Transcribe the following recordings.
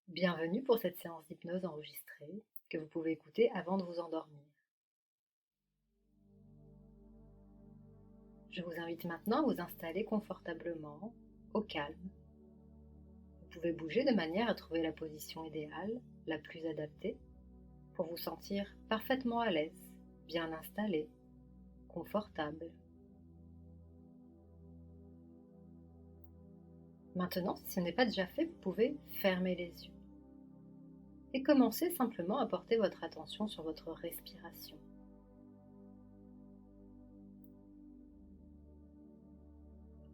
Bienvenue pour cette séance d'hypnose enregistrée que vous pouvez écouter avant de vous endormir. Je vous invite maintenant à vous installer confortablement, au calme. Vous pouvez bouger de manière à trouver la position idéale, la plus adaptée, pour vous sentir parfaitement à l'aise, bien installé, confortable. Maintenant, si ce n'est pas déjà fait, vous pouvez fermer les yeux et commencer simplement à porter votre attention sur votre respiration.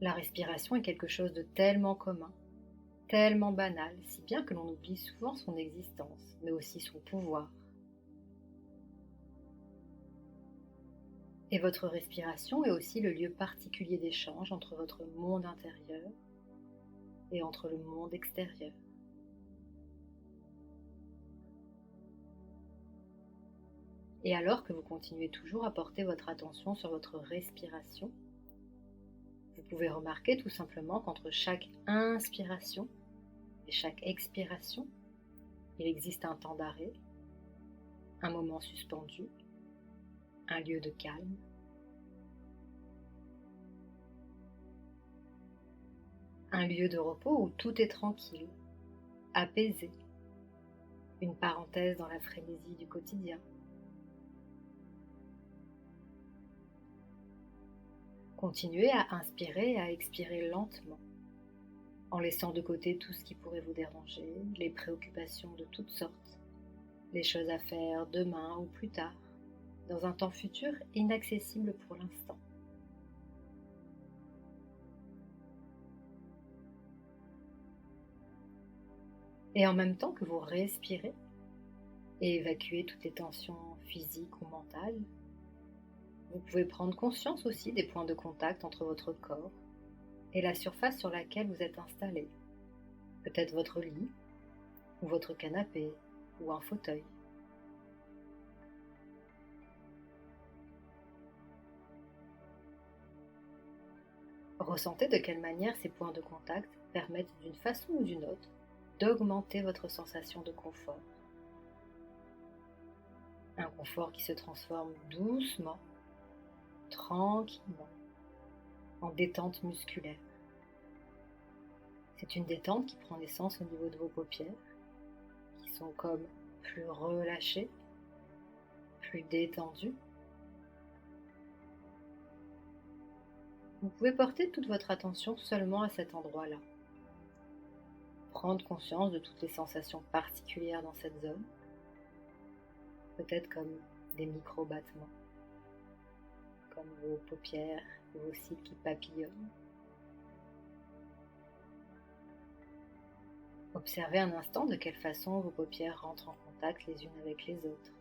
La respiration est quelque chose de tellement commun, tellement banal, si bien que l'on oublie souvent son existence, mais aussi son pouvoir. Et votre respiration est aussi le lieu particulier d'échange entre votre monde intérieur et entre le monde extérieur. Et alors que vous continuez toujours à porter votre attention sur votre respiration, vous pouvez remarquer tout simplement qu'entre chaque inspiration et chaque expiration, il existe un temps d'arrêt, un moment suspendu, un lieu de calme. Un lieu de repos où tout est tranquille, apaisé, une parenthèse dans la frénésie du quotidien. Continuez à inspirer et à expirer lentement, en laissant de côté tout ce qui pourrait vous déranger, les préoccupations de toutes sortes, les choses à faire demain ou plus tard, dans un temps futur inaccessible pour l'instant. Et en même temps que vous respirez et évacuez toutes les tensions physiques ou mentales, vous pouvez prendre conscience aussi des points de contact entre votre corps et la surface sur laquelle vous êtes installé. Peut-être votre lit, ou votre canapé, ou un fauteuil. Ressentez de quelle manière ces points de contact permettent d'une façon ou d'une autre d'augmenter votre sensation de confort. Un confort qui se transforme doucement, tranquillement, en détente musculaire. C'est une détente qui prend naissance au niveau de vos paupières, qui sont comme plus relâchées, plus détendues. Vous pouvez porter toute votre attention seulement à cet endroit-là. Prendre conscience de toutes les sensations particulières dans cette zone, peut-être comme des micro-battements, comme vos paupières et vos cils qui papillonnent. Observez un instant de quelle façon vos paupières rentrent en contact les unes avec les autres,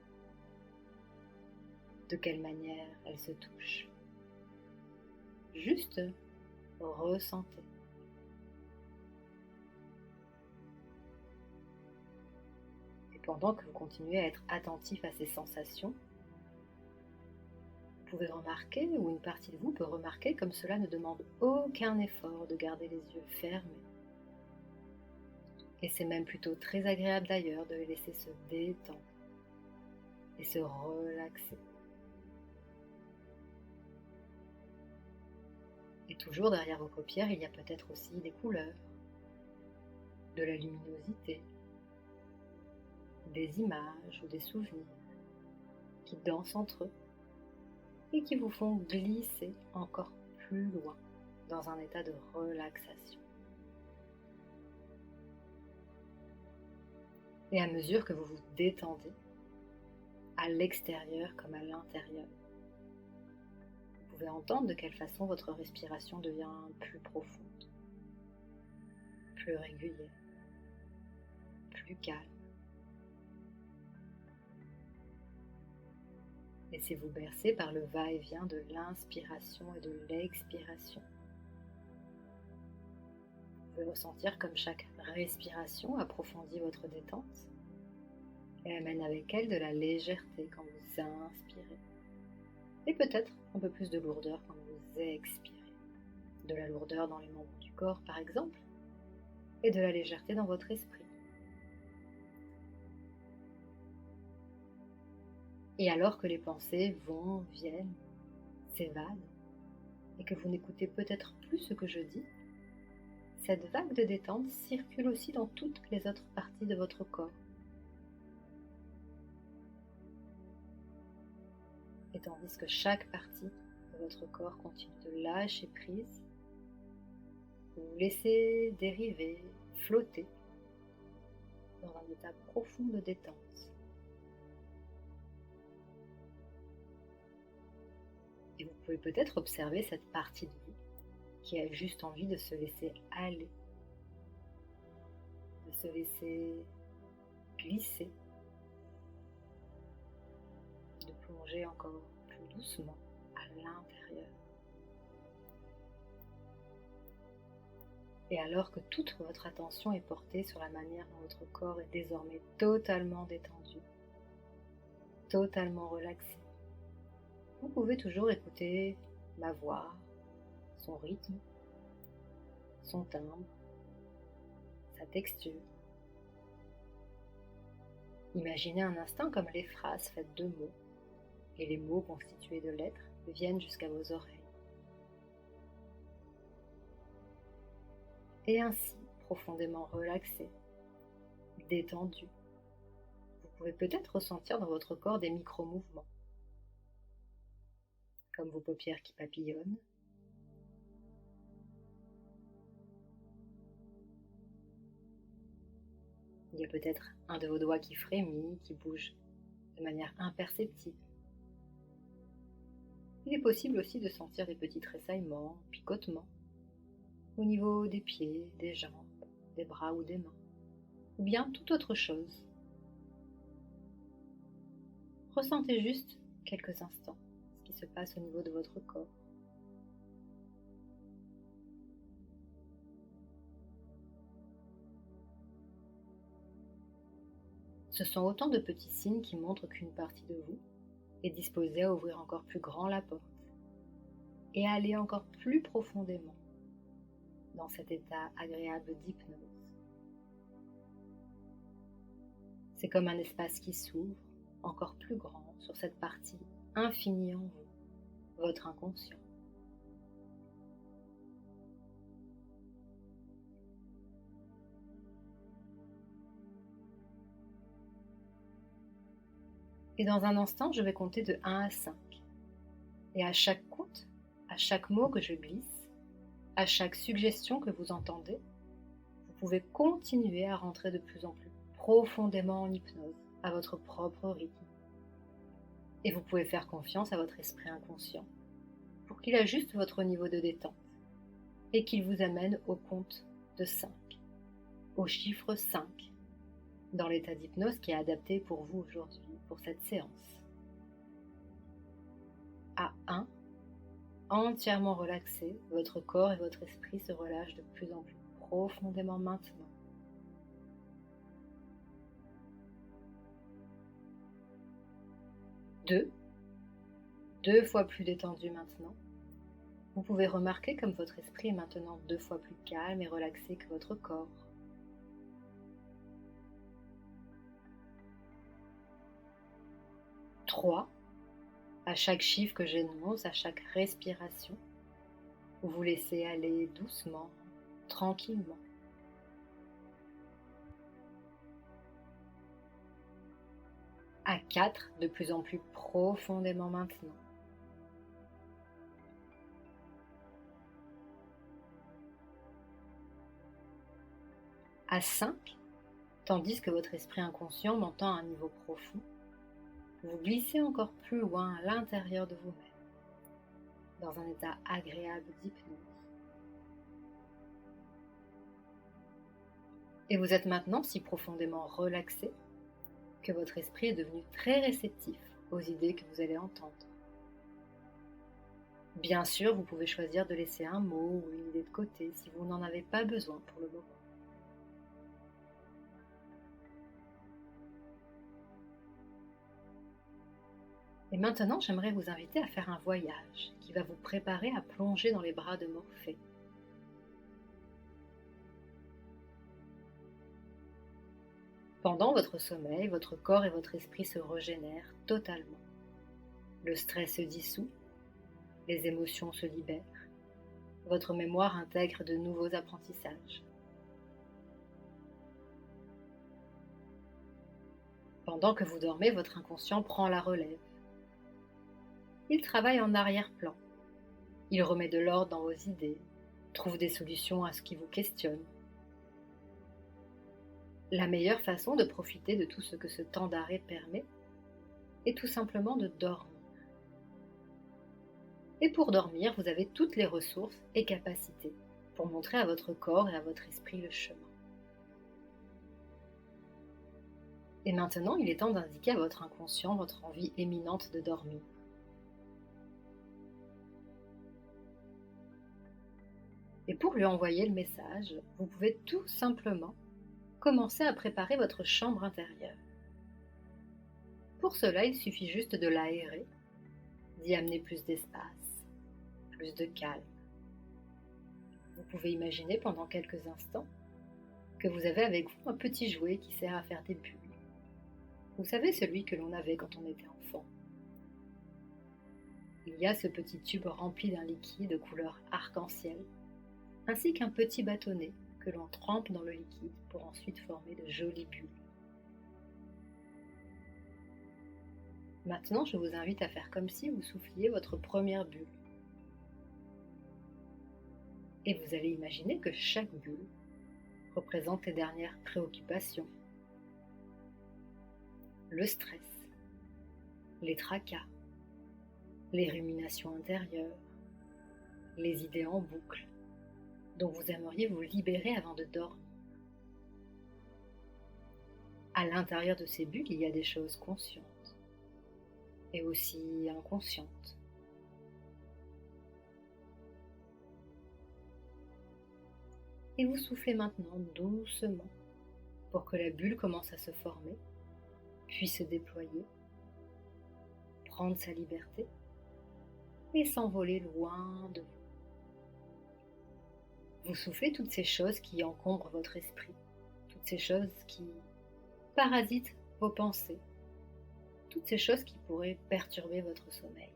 de quelle manière elles se touchent. Juste ressentez. Et pendant que vous continuez à être attentif à ces sensations, vous pouvez remarquer, ou une partie de vous peut remarquer, comme cela ne demande aucun effort de garder les yeux fermés. Et c'est même plutôt très agréable d'ailleurs de les laisser se détendre et se relaxer. Et toujours derrière vos paupières, il y a peut-être aussi des couleurs, de la luminosité, des images ou des souvenirs qui dansent entre eux et qui vous font glisser encore plus loin dans un état de relaxation. Et à mesure que vous vous détendez, à l'extérieur comme à l'intérieur, vous pouvez entendre de quelle façon votre respiration devient plus profonde, plus régulière, plus calme. Laissez-vous bercer par le va-et-vient de l'inspiration et de l'expiration. Vous pouvez ressentir comme chaque respiration approfondit votre détente et amène avec elle de la légèreté quand vous inspirez. Et peut-être un peu plus de lourdeur quand vous expirez. De la lourdeur dans les membres du corps par exemple, et de la légèreté dans votre esprit. Et alors que les pensées vont, viennent, s'évadent, et que vous n'écoutez peut-être plus ce que je dis, cette vague de détente circule aussi dans toutes les autres parties de votre corps. Et tandis que chaque partie de votre corps continue de lâcher prise, vous vous laissez dériver, flotter dans un état profond de détente. Et vous pouvez peut-être observer cette partie de vous qui a juste envie de se laisser aller, de se laisser glisser, de plonger encore plus doucement à l'intérieur. Et alors que toute votre attention est portée sur la manière dont votre corps est désormais totalement détendu, totalement relaxé, vous pouvez toujours écouter ma voix, son rythme, son timbre, sa texture. Imaginez un instant comme les phrases faites de mots et les mots constitués de lettres viennent jusqu'à vos oreilles. Et ainsi, profondément relaxé, détendu, vous pouvez peut-être ressentir dans votre corps des micro-mouvements, comme vos paupières qui papillonnent, il y a peut-être un de vos doigts qui frémit, qui bouge de manière imperceptible. Il est possible aussi de sentir des petits tressaillements, picotements, au niveau des pieds, des jambes, des bras ou des mains, ou bien toute autre chose. Ressentez juste quelques instants ce qui se passe au niveau de votre corps. Ce sont autant de petits signes qui montrent qu'une partie de vous est disposée à ouvrir encore plus grand la porte et à aller encore plus profondément dans cet état agréable d'hypnose. C'est comme un espace qui s'ouvre encore plus grand sur cette partie infinie en vous, votre inconscient. Et dans un instant, je vais compter de 1 à 5. Et à chaque compte, à chaque mot que je glisse, à chaque suggestion que vous entendez, vous pouvez continuer à rentrer de plus en plus profondément en hypnose, à votre propre rythme. Et vous pouvez faire confiance à votre esprit inconscient pour qu'il ajuste votre niveau de détente et qu'il vous amène au compte de 5, au chiffre 5, dans l'état d'hypnose qui est adapté pour vous aujourd'hui, pour cette séance. À 1, entièrement relaxé, votre corps et votre esprit se relâchent de plus en plus profondément maintenant. 2, 2 fois plus détendu maintenant. Vous pouvez remarquer comme votre esprit est maintenant 2 fois plus calme et relaxé que votre corps. 3, à chaque chiffre que j'énonce, à chaque respiration, vous vous laissez aller doucement, tranquillement. À 4, de plus en plus profondément maintenant. À 5, tandis que votre esprit inconscient m'entend à un niveau profond, vous glissez encore plus loin à l'intérieur de vous-même, dans un état agréable d'hypnose. Et vous êtes maintenant si profondément relaxé que votre esprit est devenu très réceptif aux idées que vous allez entendre. Bien sûr, vous pouvez choisir de laisser un mot ou une idée de côté si vous n'en avez pas besoin pour le moment. Et maintenant, j'aimerais vous inviter à faire un voyage qui va vous préparer à plonger dans les bras de Morphée. Pendant votre sommeil, votre corps et votre esprit se régénèrent totalement. Le stress se dissout, les émotions se libèrent, votre mémoire intègre de nouveaux apprentissages. Pendant que vous dormez, votre inconscient prend la relève. Il travaille en arrière-plan. Il remet de l'ordre dans vos idées, trouve des solutions à ce qui vous questionne. La meilleure façon de profiter de tout ce que ce temps d'arrêt permet est tout simplement de dormir. Et pour dormir, vous avez toutes les ressources et capacités pour montrer à votre corps et à votre esprit le chemin. Et maintenant, il est temps d'indiquer à votre inconscient votre envie éminente de dormir. Et pour lui envoyer le message, vous pouvez tout simplement commencer à préparer votre chambre intérieure. Pour cela, il suffit juste de l'aérer, d'y amener plus d'espace, plus de calme. Vous pouvez imaginer pendant quelques instants que vous avez avec vous un petit jouet qui sert à faire des bulles. Vous savez, celui que l'on avait quand on était enfant. Il y a ce petit tube rempli d'un liquide couleur arc-en-ciel, ainsi qu'un petit bâtonnet que l'on trempe dans le liquide pour ensuite former de jolies bulles. Maintenant, je vous invite à faire comme si vous souffliez votre première bulle. Et vous allez imaginer que chaque bulle représente les dernières préoccupations, le stress, les tracas, les ruminations intérieures, les idées en boucle, dont vous aimeriez vous libérer avant de dormir. À l'intérieur de ces bulles, il y a des choses conscientes et aussi inconscientes. Et vous soufflez maintenant doucement pour que la bulle commence à se former, puis se déployer, prendre sa liberté et s'envoler loin de vous. Vous soufflez toutes ces choses qui encombrent votre esprit, toutes ces choses qui parasitent vos pensées, toutes ces choses qui pourraient perturber votre sommeil.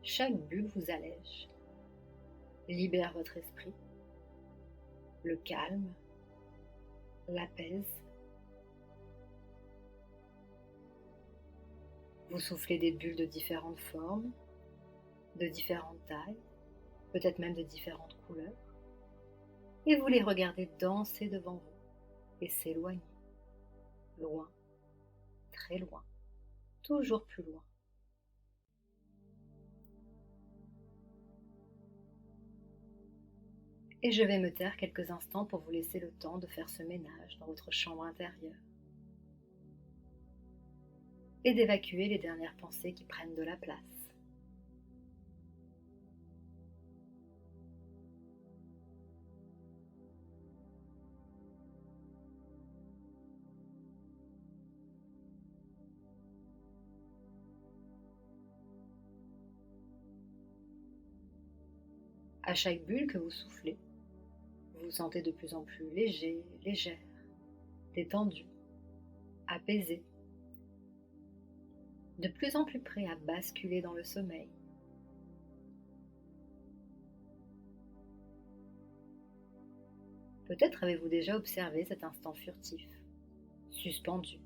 Chaque bulle vous allège, libère votre esprit, le calme, l'apaise. Vous soufflez des bulles de différentes formes, de différentes tailles, peut-être même de différentes couleurs, et vous les regardez danser devant vous et s'éloigner, loin, très loin, toujours plus loin. Et je vais me taire quelques instants pour vous laisser le temps de faire ce ménage dans votre chambre intérieure et d'évacuer les dernières pensées qui prennent de la place. À chaque bulle que vous soufflez, vous vous sentez de plus en plus léger, légère, détendu, apaisé, de plus en plus prêt à basculer dans le sommeil. Peut-être avez-vous déjà observé cet instant furtif, suspendu,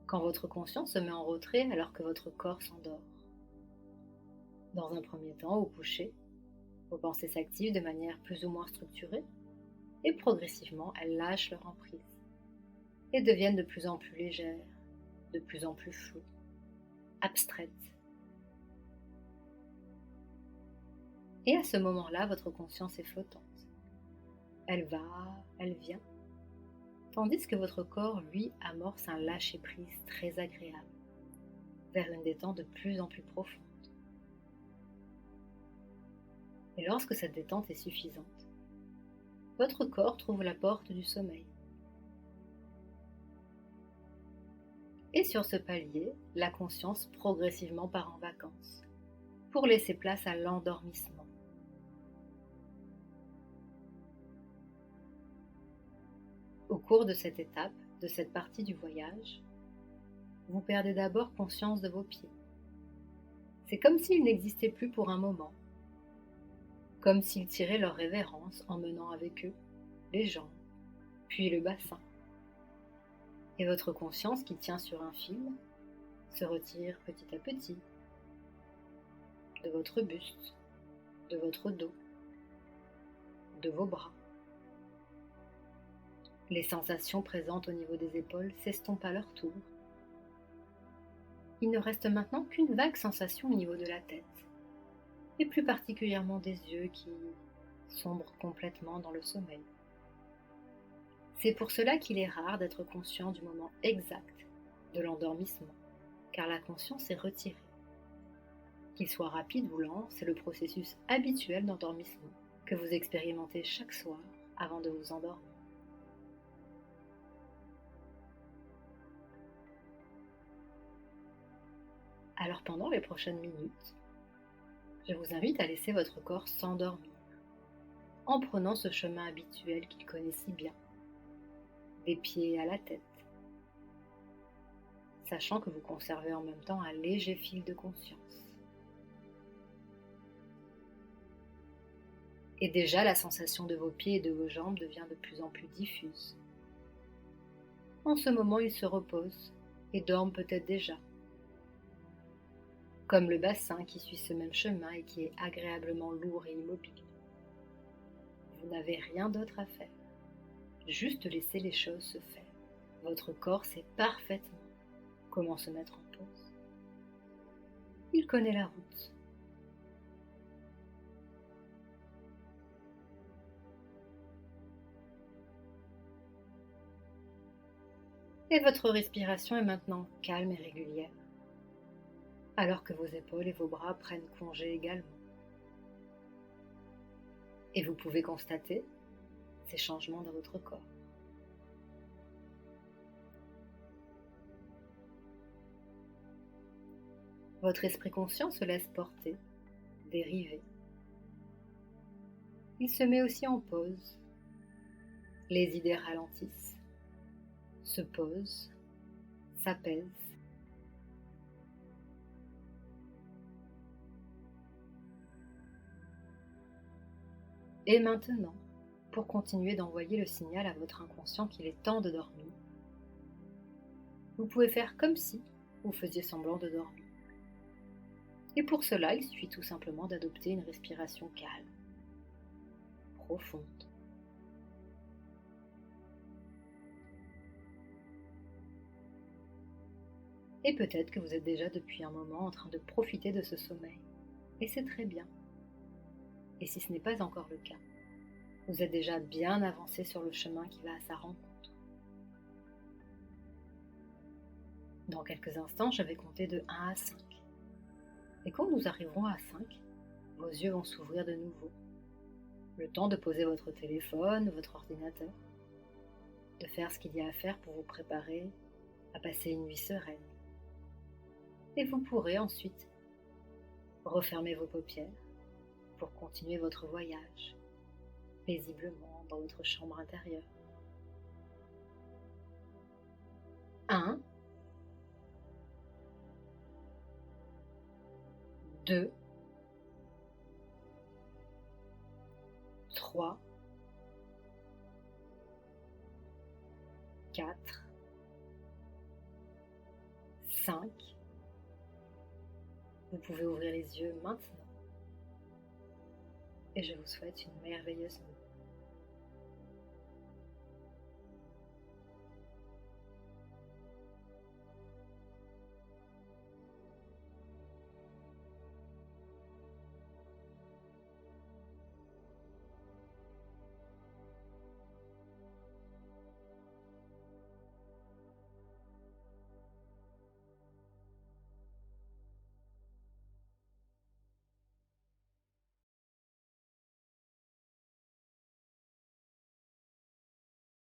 quand votre conscience se met en retrait alors que votre corps s'endort. Dans un premier temps, au coucher, vos pensées s'activent de manière plus ou moins structurée et progressivement elles lâchent leur emprise et deviennent de plus en plus légères, de plus en plus floues, abstraites. Et à ce moment-là, votre conscience est flottante. Elle va, elle vient, tandis que votre corps, lui, amorce un lâcher-prise très agréable, vers une détente de plus en plus profonde. Et lorsque cette détente est suffisante, votre corps trouve la porte du sommeil. Et sur ce palier, la conscience progressivement part en vacances, pour laisser place à l'endormissement. cours de cette étape, de cette partie du voyage, vous perdez d'abord conscience de vos pieds. C'est comme s'ils n'existaient plus pour un moment, comme s'ils tiraient leur révérence en menant avec eux les jambes, puis le bassin. Et votre conscience qui tient sur un fil se retire petit à petit de votre buste, de votre dos, de vos bras. Les sensations présentes au niveau des épaules s'estompent à leur tour. Il ne reste maintenant qu'une vague sensation au niveau de la tête, et plus particulièrement des yeux qui sombrent complètement dans le sommeil. C'est pour cela qu'il est rare d'être conscient du moment exact de l'endormissement, car la conscience est retirée. Qu'il soit rapide ou lent, c'est le processus habituel d'endormissement que vous expérimentez chaque soir avant de vous endormir. Alors pendant les prochaines minutes, je vous invite à laisser votre corps s'endormir en prenant ce chemin habituel qu'il connaît si bien, des pieds à la tête, sachant que vous conservez en même temps un léger fil de conscience. Et déjà la sensation de vos pieds et de vos jambes devient de plus en plus diffuse. En ce moment, ils se reposent et dorment peut-être déjà, comme le bassin qui suit ce même chemin et qui est agréablement lourd et immobile. Vous n'avez rien d'autre à faire, juste laisser les choses se faire. Votre corps sait parfaitement comment se mettre en pause. Il connaît la route. Et votre respiration est maintenant calme et régulière, alors que vos épaules et vos bras prennent congé également. Et vous pouvez constater ces changements dans votre corps. Votre esprit conscient se laisse porter, dériver. Il se met aussi en pause. Les idées ralentissent, se posent, s'apaisent. Et maintenant, pour continuer d'envoyer le signal à votre inconscient qu'il est temps de dormir, vous pouvez faire comme si vous faisiez semblant de dormir. Et pour cela, il suffit tout simplement d'adopter une respiration calme, profonde. Et peut-être que vous êtes déjà depuis un moment en train de profiter de ce sommeil. Et c'est très bien. Et si ce n'est pas encore le cas, vous êtes déjà bien avancé sur le chemin qui va à sa rencontre. Dans quelques instants, je vais compter de 1 à 5. Et quand nous arriverons à 5, vos yeux vont s'ouvrir de nouveau. Le temps de poser votre téléphone, votre ordinateur, de faire ce qu'il y a à faire pour vous préparer à passer une nuit sereine. Et vous pourrez ensuite refermer vos paupières pour continuer votre voyage paisiblement dans votre chambre intérieure. 1, 2, 3, 4, 5. Vous pouvez ouvrir les yeux maintenant. Et je vous souhaite une merveilleuse nuit.